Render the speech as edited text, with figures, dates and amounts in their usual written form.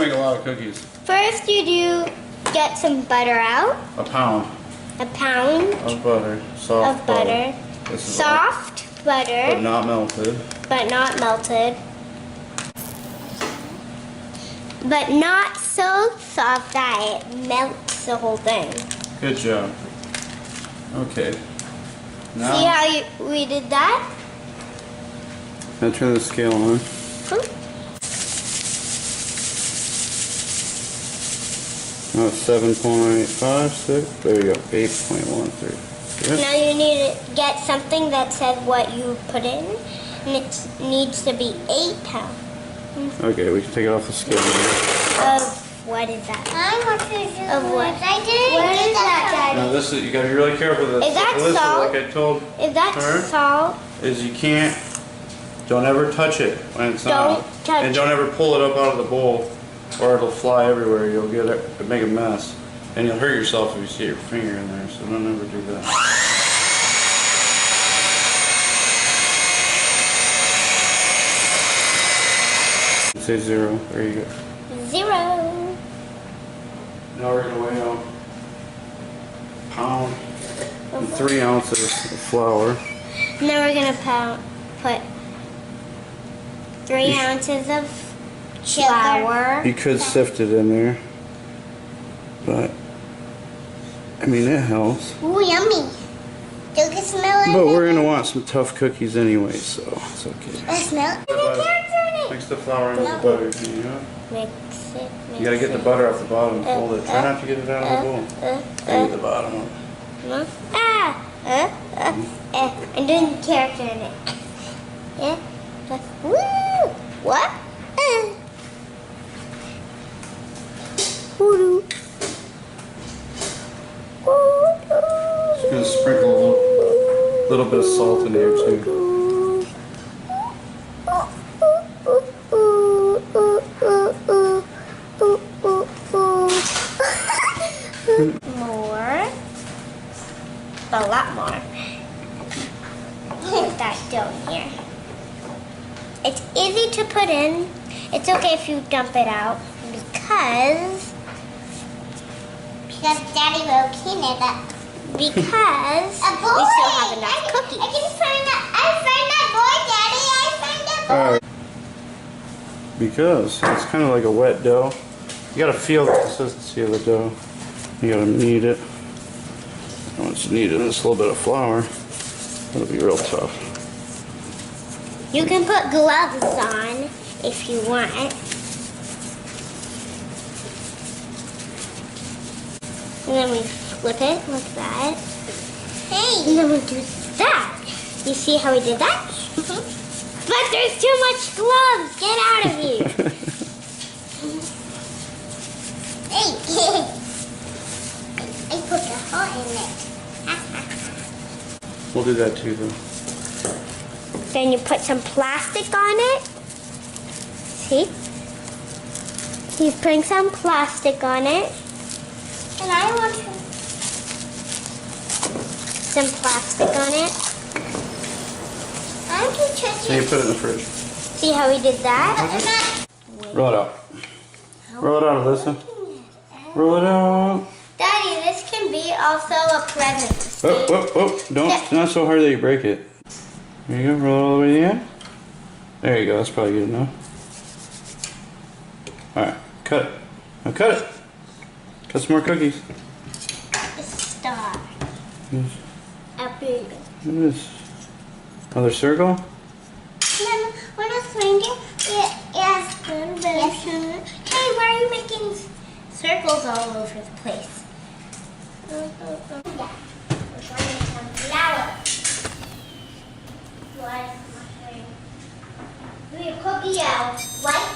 gonna make a lot of cookies. First, you get some butter out. A pound. A pound of butter. Soft of butter. This is Soft butter. But not melted. But not melted. But not so soft that it melts the whole thing. Good job. Okay. Now, see how we did that? Now turn the scale on. Oh, 7.56. There you go. 8.13. Yep. Now you need to get something that says what you put in, and it needs to be 8 pounds. Okay, we can take it off the scale now. Of what is that? I want to do Of what? I didn't What is that, Daddy? Now this is, you gotta be really careful with this. Is that Alyssa, salt? like I told Is that her, salt? is you can't, don't ever touch it when it's not. Don't touch And don't ever pull it up out of the bowl or it'll fly everywhere. You'll get it, it'll make a mess. And you'll hurt yourself if you see your finger in there, so don't ever do that. Say 0. There you go. 0. Now we're going to weigh out a pound and 3 ounces of flour. Now we're going to put 3 ounces of flour. You could sift it in there, but I mean it helps. Ooh, yummy. You can smell it. But we're going to want some tough cookies anyway, so it's okay. I smell it. Mix the flour in with the butter. Can you do it? Mix it. You gotta get the butter off the bottom and fold it. Try not to get it out of the bowl. Get the bottom up. I'm doing the character in it. Yeah. Woo! What? Just gonna sprinkle a little bit of salt in here too. More. A lot more. Put that down here. It's easy to put in. It's okay if you dump it out because Daddy will clean it up. Because we still have enough cookies. I find that boy, Daddy. I find that boy. Alright. Because it's kind of like a wet dough. You gotta feel the consistency of the dough. You gotta knead it. Once you knead it, just a little bit of flour. It'll be real tough. You can put gloves on if you want. And then we flip it like that. Hey. And then we do that. You see how we did that? But there's too much gloves. Get out of here. Hey. I put the hole in it. We'll do that too though. Then you put some plastic on it. See? You bring some plastic on it. And I want to. Some plastic on it. I'm too tricky. So you put it in the fridge. See how we did that? Roll it out. Roll it out, Alyssa. Roll it out. Daddy, this can be also a present. Oh, oh, oh. Don't, not so hard that you break it. There you go. Roll it all the way to the end. There you go. That's probably good enough. Alright. Cut it. Now cut it. Cut some more cookies. Star. Yes. A big. Look at this. Another circle? Mama, we're not swinging. Yes. Yes. Hey, why are you making circles all over the place? Yeah. We're going to make some flour. We a cookie out. White